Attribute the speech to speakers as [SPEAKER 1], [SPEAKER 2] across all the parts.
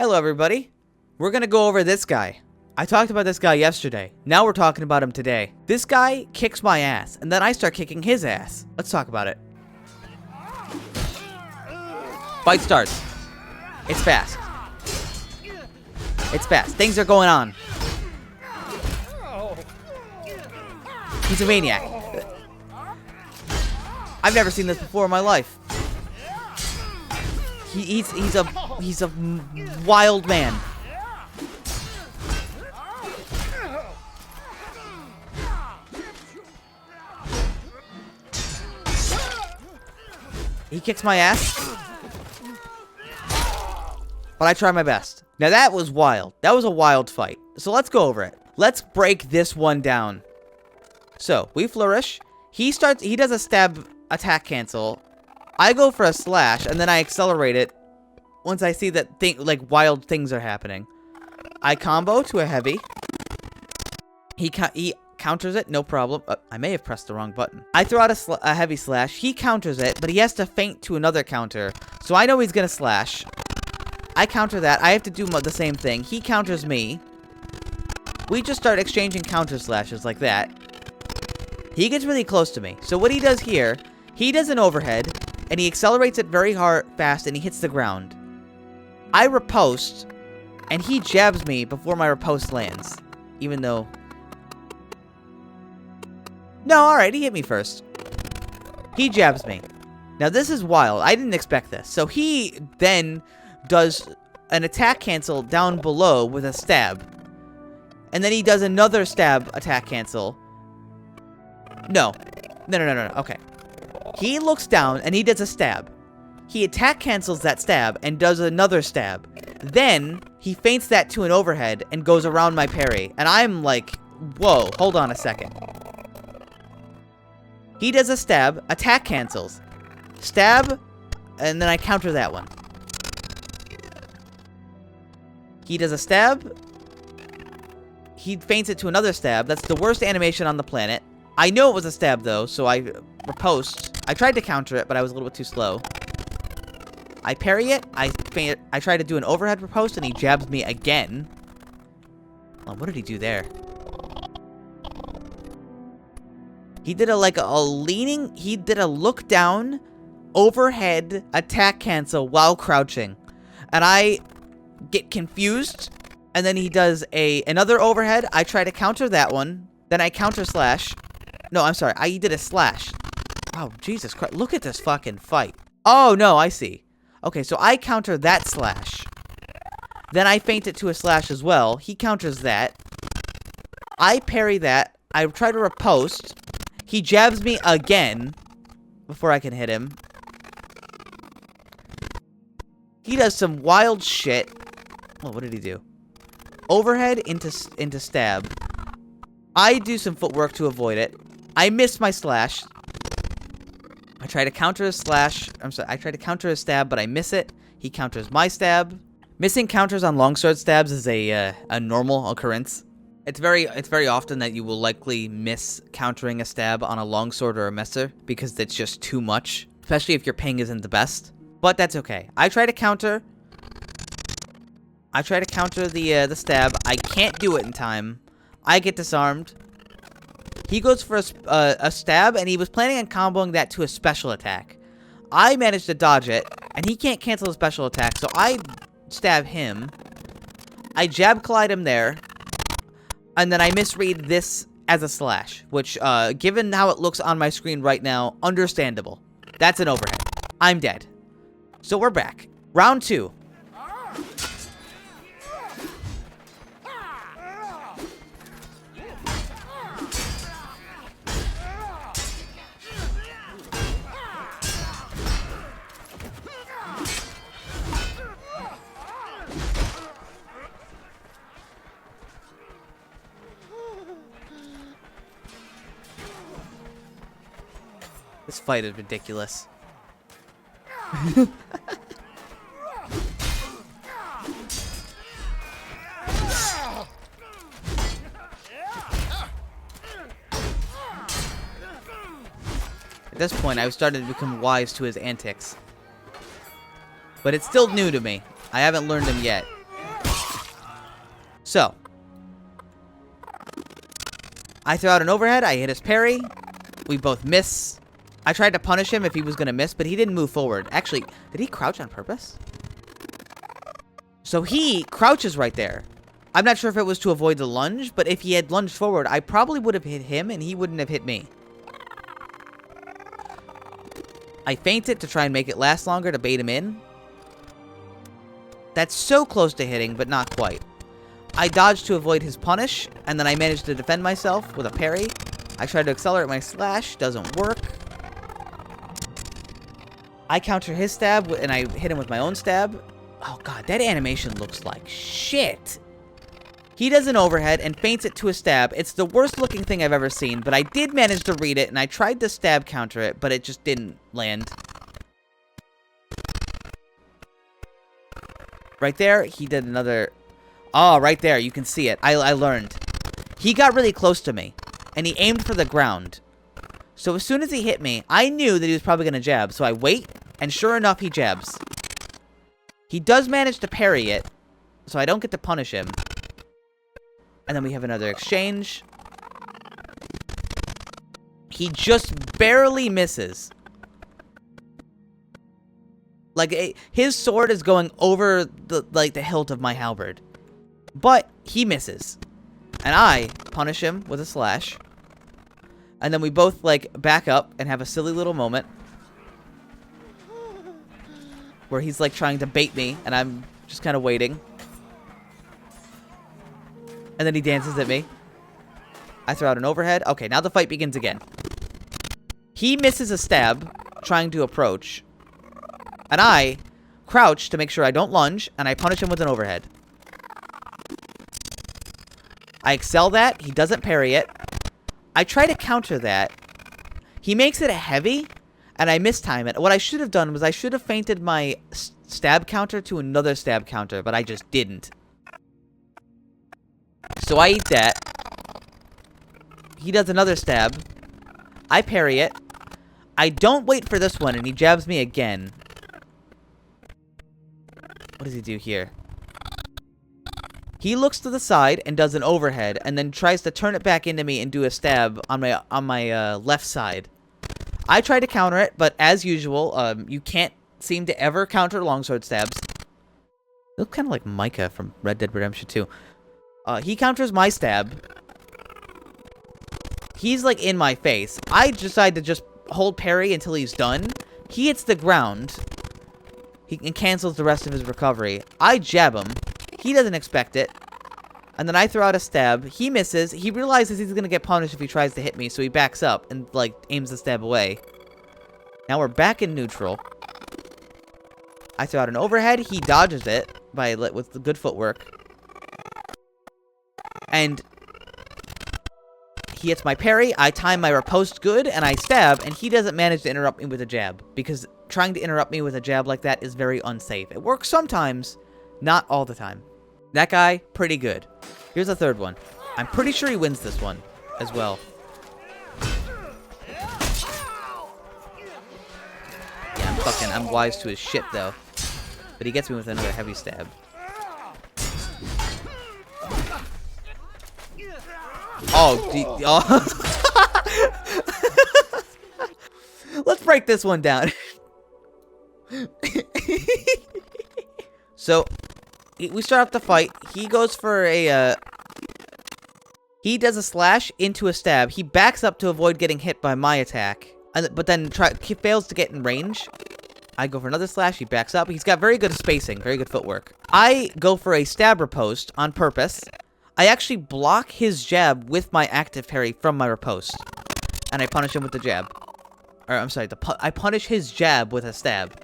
[SPEAKER 1] Hello everybody. We're gonna go over this guy. I talked about this guy yesterday. Now we're talking about him today. This guy kicks my ass, and then I start kicking his ass. Let's talk about it. Fight starts. It's fast. It's fast. Things are going on. He's a maniac. I've never seen this before in my life. He's a wild man. He kicks my ass. But I try my best. Now that was wild. That was a wild fight. So let's go over it. Let's break this one down. So, we flourish. He does a stab attack cancel. I go for a slash, and then I accelerate it once I see that wild things are happening. I combo to a heavy. He counters it, no problem. I may have pressed the wrong button. I throw out a heavy slash. He counters it, but he has to feint to another counter. So I know he's gonna slash. I counter that. I have to do the same thing. He counters me. We just start exchanging counter slashes like that. He gets really close to me. So what he does here, he does an overhead, and he accelerates it very fast, and he hits the ground. I riposte, and he jabs me before my riposte lands. Even though... No, alright, he hit me first. He jabs me. Now this is wild. I didn't expect this. So he then does an attack cancel down below with a stab. And then he does another stab attack cancel. No. No. Okay. He looks down and he does a stab. He attack cancels that stab and does another stab. Then he feints that to an overhead and goes around my parry. And I'm like, whoa, hold on a second. He does a stab, attack cancels. Stab, and then I counter that one. He does a stab. He feints it to another stab. That's the worst animation on the planet. I know it was a stab, though, so I riposte. I tried to counter it, but I was a little bit too slow. I parry it. I try to do an overhead riposte, and he jabs me again. Oh, what did he do there? He did he did a look down, overhead attack cancel while crouching. And I get confused, and then he does another overhead. I try to counter that one. Then I counter slash. No, I'm sorry. He did a slash. Oh, Jesus Christ. Look at this fucking fight. Oh, no, I see. Okay, so I counter that slash. Then I feint it to a slash as well. He counters that. I parry that. I try to riposte. He jabs me again before I can hit him. He does some wild shit. Oh, what did he do? Overhead into stab. I do some footwork to avoid it. I miss my slash. I try to counter a slash. I'm sorry. I try to counter a stab, but I miss it. He counters my stab. Missing counters on longsword stabs is a normal occurrence. It's very often that you will likely miss countering a stab on a longsword or a messer because it's just too much, especially if your ping isn't the best. But that's okay. I try to counter. The stab. I can't do it in time. I get disarmed. He goes for a stab, and he was planning on comboing that to a special attack. I managed to dodge it, and he can't cancel a special attack, so I stab him. I jab collide him there, and then I misread this as a slash, which, given how it looks on my screen right now, understandable. That's an overhead. I'm dead. So we're back. Round 2. This fight is ridiculous. At this point, I've started to become wise to his antics. But it's still new to me. I haven't learned him yet. So, I throw out an overhead. I hit his parry. We both miss. I tried to punish him if he was going to miss, but he didn't move forward. Actually, did he crouch on purpose? So he crouches right there. I'm not sure if it was to avoid the lunge, but if he had lunged forward, I probably would have hit him and he wouldn't have hit me. I feint it to try and make it last longer to bait him in. That's so close to hitting, but not quite. I dodged to avoid his punish, and then I managed to defend myself with a parry. I tried to accelerate my slash, doesn't work. I counter his stab, and I hit him with my own stab. Oh god, that animation looks like shit. He does an overhead and feints it to a stab. It's the worst looking thing I've ever seen, but I did manage to read it, and I tried to stab counter it, but it just didn't land. Right there, he did another... Oh, right there, you can see it. I learned. He got really close to me, and he aimed for the ground. So as soon as he hit me, I knew that he was probably going to jab, so I wait, and sure enough, he jabs. He does manage to parry it, so I don't get to punish him. And then we have another exchange. He just barely misses. Like, his sword is going over the hilt of my halberd. But he misses. And I punish him with a slash. And then we both, like, back up and have a silly little moment. Where he's, like, trying to bait me, and I'm just kind of waiting. And then he dances at me. I throw out an overhead. Okay, now the fight begins again. He misses a stab, trying to approach. And I crouch to make sure I don't lunge, and I punish him with an overhead. I excel that. He doesn't parry it. I try to counter that. He makes it a heavy, and I mistime it. What I should have done was I should have feinted my stab counter to another stab counter, but I just didn't. So I eat that. He does another stab. I parry it. I don't wait for this one, and he jabs me again. What does he do here? He looks to the side and does an overhead, and then tries to turn it back into me and do a stab on my left side. I try to counter it, but as usual, you can't seem to ever counter longsword stabs. You look kind of like Micah from Red Dead Redemption 2. He counters my stab. He's, like, in my face. I decide to just hold parry until he's done. He hits the ground. He cancels the rest of his recovery. I jab him. He doesn't expect it. And then I throw out a stab. He misses. He realizes he's going to get punished if he tries to hit me, so he backs up and, like, aims the stab away. Now we're back in neutral. I throw out an overhead. He dodges it with the good footwork. And he hits my parry, I time my riposte good, and I stab, and he doesn't manage to interrupt me with a jab, because trying to interrupt me with a jab like that is very unsafe. It works sometimes, not all the time. That guy, pretty good. Here's a third one. I'm pretty sure he wins this one as well. Yeah, I'm wise to his shit, though. But he gets me with another heavy stab. Oh. Let's break this one down. So, we start off the fight. He goes for a, he does a slash into a stab. He backs up to avoid getting hit by my attack. But then he fails to get in range. I go for another slash. He backs up. He's got very good spacing, very good footwork. I go for a stab riposte on purpose. I actually block his jab with my active parry from my riposte. And I punish him with the jab. Or, I'm sorry, I punish his jab with a stab.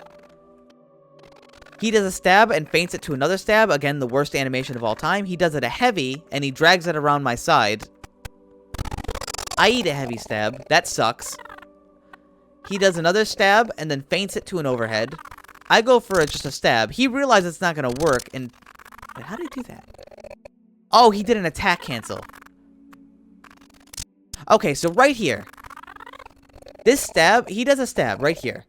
[SPEAKER 1] He does a stab and feints it to another stab. Again, the worst animation of all time. He does it a heavy, and he drags it around my side. I eat a heavy stab. That sucks. He does another stab, and then feints it to an overhead. I go for just a stab. He realizes it's not going to work, and... Wait, how did he do that? Oh, he did an attack cancel. Okay, so right here. This stab, he does a stab right here.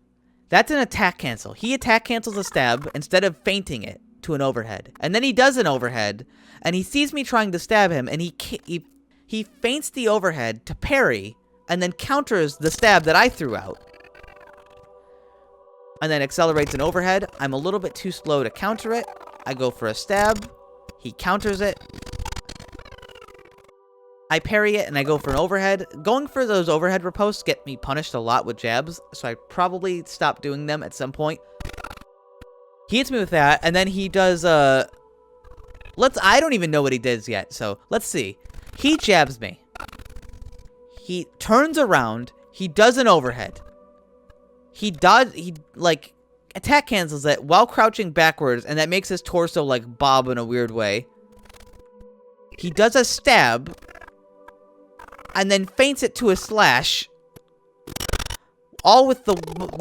[SPEAKER 1] That's an attack cancel. He attack cancels a stab instead of feinting it to an overhead. And then he does an overhead, and he sees me trying to stab him, and he feints the overhead to parry, and then counters the stab that I threw out. And then accelerates an overhead. I'm a little bit too slow to counter it. I go for a stab. He counters it. I parry it, and I go for an overhead. Going for those overhead riposts get me punished a lot with jabs, so I probably stop doing them at some point. He hits me with that, and then he does, I don't even know what he does yet, so let's see. He jabs me. He turns around. He does an overhead. He, attack cancels it while crouching backwards, and that makes his torso, like, bob in a weird way. He does a stab, and then feints it to a slash, all with the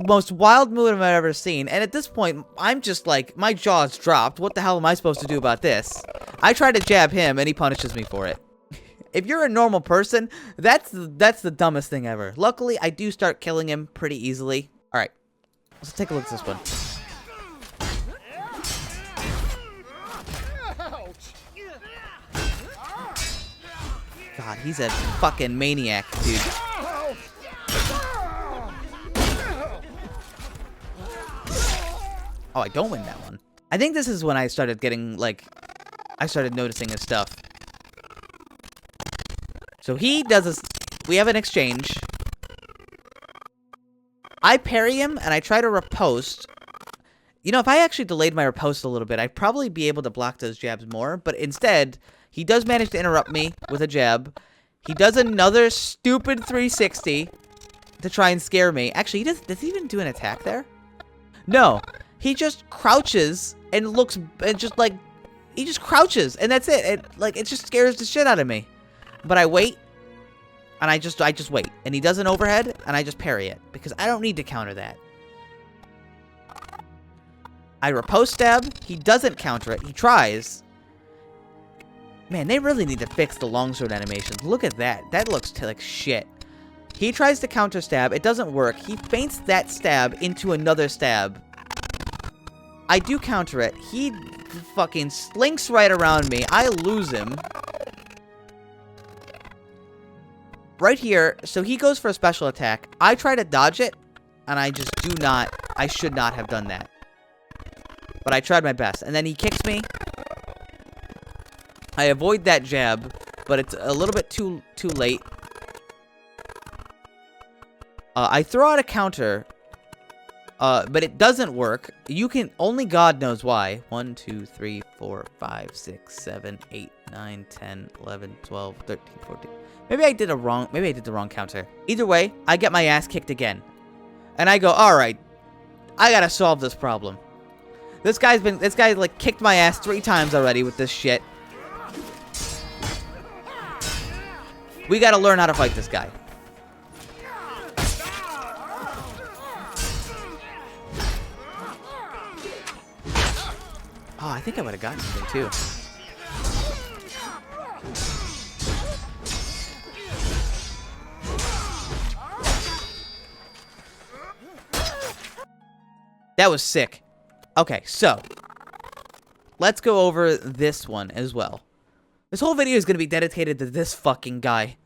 [SPEAKER 1] most wild movement I've ever seen. And at this point, I'm just like, my jaw's dropped. What the hell am I supposed to do about this? I try to jab him, and he punishes me for it. If you're a normal person, that's the dumbest thing ever. Luckily, I do start killing him pretty easily. All right, let's take a look at this one. God, he's a fucking maniac, dude. Oh, I don't win that one. I think this is when I started getting, like, I started noticing his stuff. So he does this. We have an exchange. I parry him, and I try to riposte. You know, if I actually delayed my riposte a little bit, I'd probably be able to block those jabs more. But instead, he does manage to interrupt me with a jab. He does another stupid 360 to try and scare me. Actually, does he even do an attack there? No. He just crouches and looks, and just, like, he just crouches, and that's it. It just scares the shit out of me. But I wait, and I just wait. And he does an overhead, and I just parry it, because I don't need to counter that. I riposte stab. He doesn't counter it. He tries. Man, they really need to fix the longsword animations. Look at that. That looks like shit. He tries to counter stab. It doesn't work. He feints that stab into another stab. I do counter it. He fucking slinks right around me. I lose him. Right here, so he goes for a special attack. I try to dodge it, and I just do not. I should not have done that. But I tried my best. And then he kicks me. I avoid that jab, but it's a little bit too late. I throw out a counter, but it doesn't work. You can, only God knows why. 1, 2, 3, 4, 5, 6, 7, 8, 9, 10, 11, 12, 13, 14. Maybe I did the wrong counter. Either way, I get my ass kicked again. And I go, alright, I gotta solve this problem. This guy like kicked my ass 3 times already with this shit. We gotta learn how to fight this guy. Oh, I think I would have gotten something too. That was sick. Okay, so let's go over this one as well. This whole video is going to be dedicated to this fucking guy.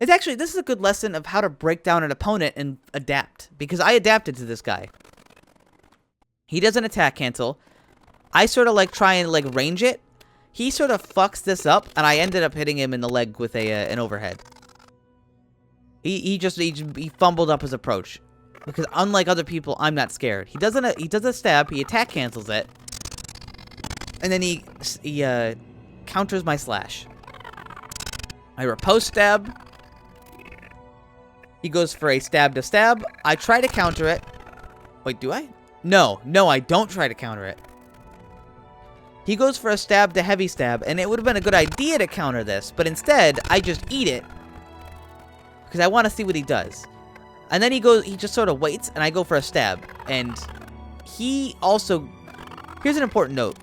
[SPEAKER 1] It's actually, this is a good lesson of how to break down an opponent and adapt. Because I adapted to this guy. He does an attack cancel. I sort of like try and like range it. He sort of fucks this up, and I ended up hitting him in the leg with an overhead. He fumbled up his approach. Because unlike other people, I'm not scared. He does a stab, he attack cancels it. And then he counters my slash. I riposte stab. He goes for a stab to stab. I try to counter it. Wait, do I? No, I don't try to counter it. He goes for a stab to heavy stab, and it would have been a good idea to counter this, but instead, I just eat it. Because I want to see what he does. And then he just sort of waits, and I go for a stab. And he also... Here's an important note.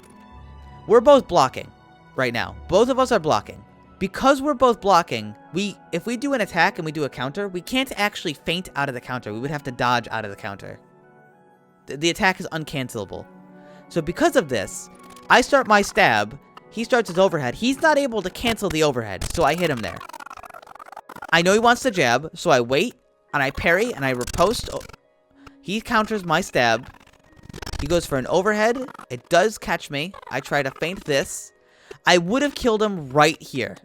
[SPEAKER 1] We're both blocking right now. Both of us are blocking. Because we're both blocking, if we do an attack and we do a counter, we can't actually feint out of the counter. We would have to dodge out of the counter. The attack is uncancelable. So because of this, I start my stab. He starts his overhead. He's not able to cancel the overhead, so I hit him there. I know he wants to jab, so I wait, and I parry, and I riposte. He counters my stab. He goes for an overhead. It does catch me. I try to feint this. I would have killed him right here,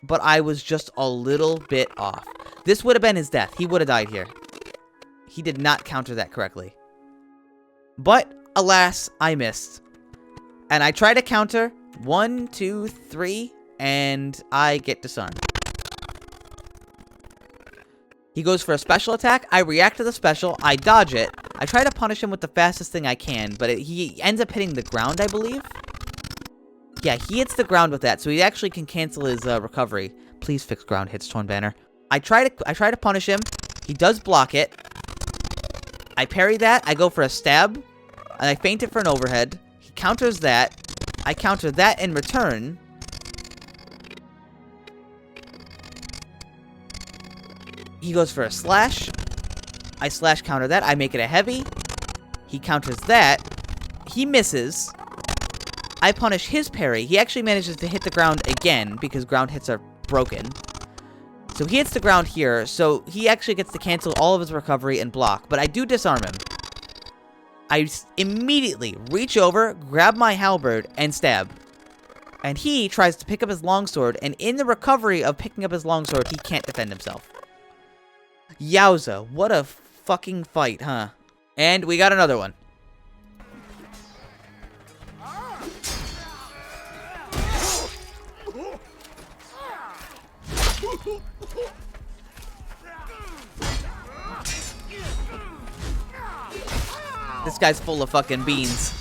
[SPEAKER 1] but I was just a little bit off. This would have been his death. He would have died here. He did not counter that correctly. But, alas, I missed. And I try to counter. 1, 2, 3. And I get disarmed. He goes for a special attack. I react to the special. I dodge it. I try to punish him with the fastest thing I can. But he ends up hitting the ground, I believe. Yeah, he hits the ground with that. So he actually can cancel his recovery. Please fix ground hits, Torn Banner. I try to punish him. He does block it. I parry that. I go for a stab. And I feint it for an overhead. He counters that. I counter that in return. He goes for a slash. I slash counter that. I make it a heavy. He counters that. He misses. I punish his parry. He actually manages to hit the ground again because ground hits are broken. So he hits the ground here. So he actually gets to cancel all of his recovery and block. But I do disarm him. I immediately reach over, grab my halberd, and stab. And he tries to pick up his longsword, and in the recovery of picking up his longsword, he can't defend himself. Yowza, what a fucking fight, huh? And we got another one. This guy's full of fucking beans.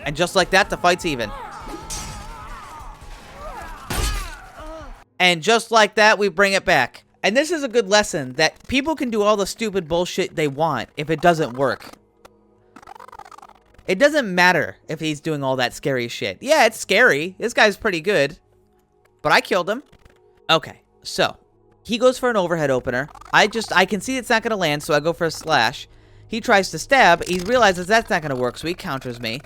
[SPEAKER 1] And just like that, the fight's even. And just like that, we bring it back. And this is a good lesson that people can do all the stupid bullshit they want if it doesn't work. It doesn't matter if he's doing all that scary shit. Yeah, it's scary. This guy's pretty good. But I killed him. Okay, so he goes for an overhead opener. I can see it's not going to land, so I go for a slash. He tries to stab. He realizes that's not going to work, so he counters me.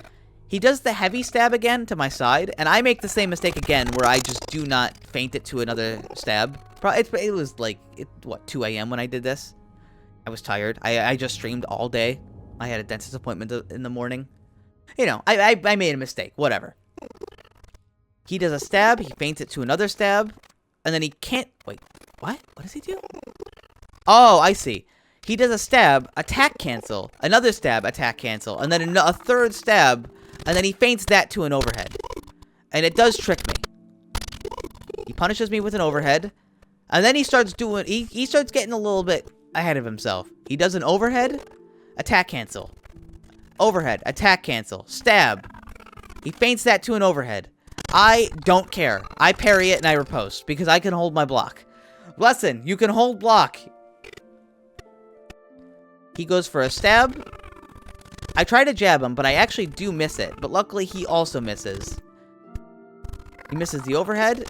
[SPEAKER 1] He does the heavy stab again to my side, and I make the same mistake again where I just do not feint it to another stab. It was like, what, 2 a.m. when I did this? I was tired. I just streamed all day. I had a dentist appointment in the morning. You know, I made a mistake. Whatever. He does a stab. He feints it to another stab. And then he can't... Wait, what? What does he do? Oh, I see. He does a stab, attack cancel, another stab, attack cancel, and then a third stab, and then he feints that to an overhead. And it does trick me. He punishes me with an overhead, and then he starts doing... He starts getting a little bit ahead of himself. He does an overhead, attack cancel. Overhead, attack cancel, stab. He feints that to an overhead. I don't care. I parry it and I riposte because I can hold my block. Lesson, you can hold block. He goes for a stab. I try to jab him, but I actually do miss it. But luckily, he also misses. He misses the overhead.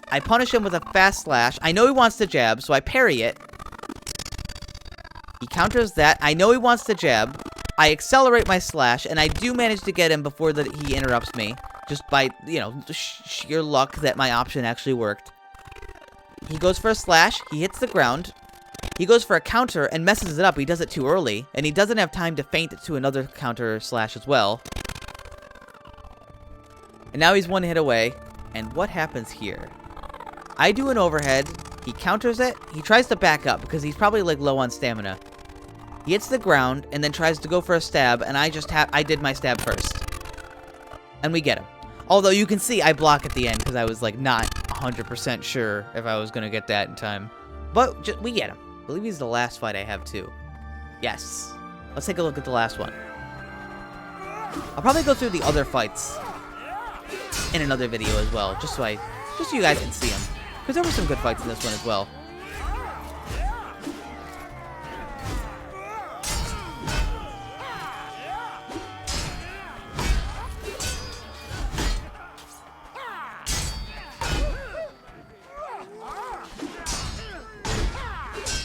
[SPEAKER 1] I punish him with a fast slash. I know he wants to jab, so I parry it. He counters that. I know he wants to jab. I accelerate my slash, and I do manage to get him before he interrupts me. Just by, you know, sheer luck that my option actually worked. He goes for a slash. He hits the ground. He goes for a counter and messes it up. He does it too early, and he doesn't have time to feint it to another counter slash as well. And now he's one hit away. And what happens here? I do an overhead. He counters it. He tries to back up because he's probably like low on stamina. He hits the ground and then tries to go for a stab, and I did my stab first. And we get him. Although you can see I block at the end because I was like not 100% sure if I was going to get that in time. But we get him. I believe he's the last fight I have too. Yes. Let's take a look at the last one. I'll probably go through the other fights in another video as well, just so you guys can see them. Because there were some good fights in this one as well.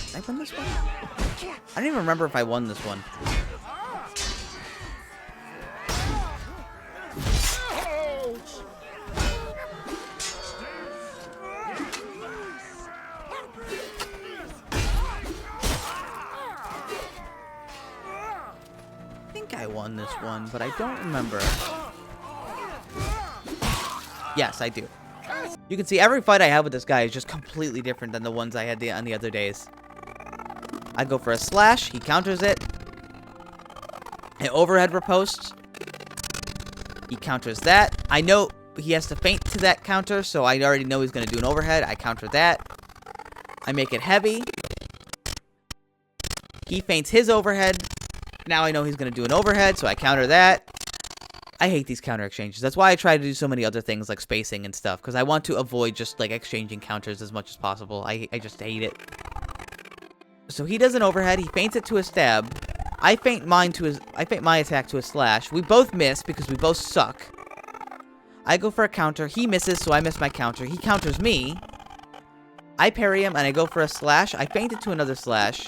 [SPEAKER 1] Did I win this one? I don't even remember if I won this one. I think I won this one, but I don't remember. Yes, I do. You can see every fight I have with this guy is just completely different than the ones I had on the other days. I go for a slash. He counters it. An overhead riposte. He counters that. I know he has to feint to that counter, so I already know he's going to do an overhead. I counter that. I make it heavy. He feints his overhead. Now I know he's going to do an overhead, so I counter that. I hate these counter exchanges. That's why I try to do so many other things like spacing and stuff, because I want to avoid just like exchanging counters as much as possible. I just hate it. So he does an overhead. He feints it to a stab. I feint my attack to a slash. We both miss because we both suck. I go for a counter. He misses, so I miss my counter. He counters me. I parry him, and I go for a slash. I feint it to another slash.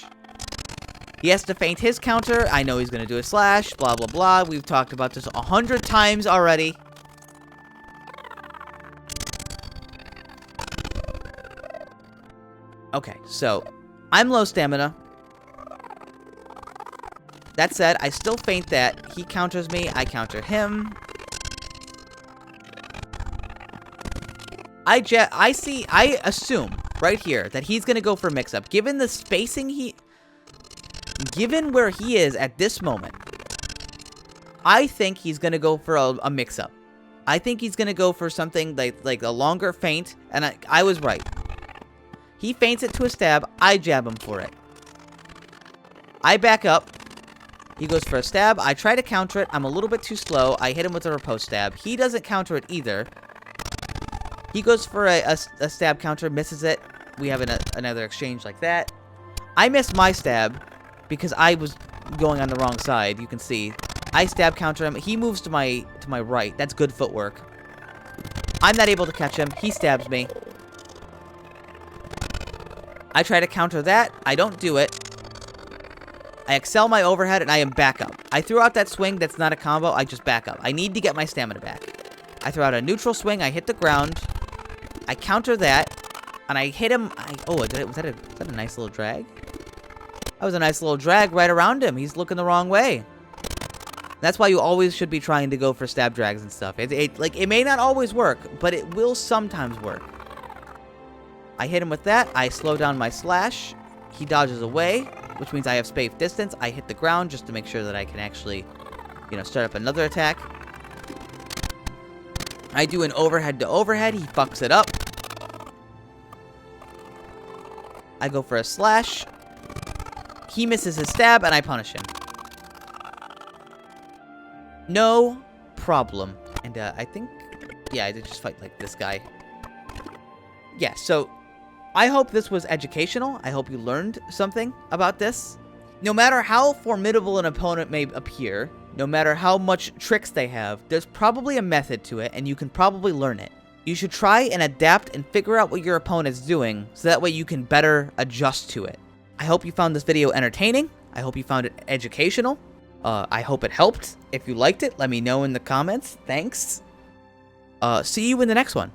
[SPEAKER 1] He has to feint his counter. I know he's going to do a slash. Blah, blah, blah. We've talked about this 100 times already. Okay, so I'm low stamina. That said, I still feint that. He counters me. I counter him. I assume right here that he's going to go for mix-up. Given the spacing given where he is at this moment, I think he's going to go for a mix-up. I think he's going to go for something like a longer feint, and I was right. He feints it to a stab. I jab him for it. I back up. He goes for a stab. I try to counter it. I'm a little bit too slow. I hit him with a riposte stab. He doesn't counter it either. He goes for a stab counter, misses it. We have another exchange like that. I missed my stab because I was going on the wrong side. You can see. I stab counter him. He moves to my right. That's good footwork. I'm not able to catch him. He stabs me. I try to counter that. I don't do it. I excel my overhead, and I am back up. I threw out that swing. That's not a combo. I just back up. I need to get my stamina back. I throw out a neutral swing. I hit the ground. I counter that, and I hit him. Was that a nice little drag? That was a nice little drag right around him. He's looking the wrong way. That's why you always should be trying to go for stab drags and stuff. It may not always work, but it will sometimes work. I hit him with that. I slow down my slash. He dodges away, which means I have space distance. I hit the ground just to make sure that I can actually, start up another attack. I do an overhead to overhead. He fucks it up. I go for a slash. He misses his stab, and I punish him. No problem. And I think, yeah, I did just fight like this guy. Yeah, so I hope this was educational. I hope you learned something about this. No matter how formidable an opponent may appear, no matter how much tricks they have, there's probably a method to it, and you can probably learn it. You should try and adapt and figure out what your opponent's doing, so that way you can better adjust to it. I hope you found this video entertaining. I hope you found it educational. I hope it helped. If you liked it, let me know in the comments. Thanks. See you in the next one.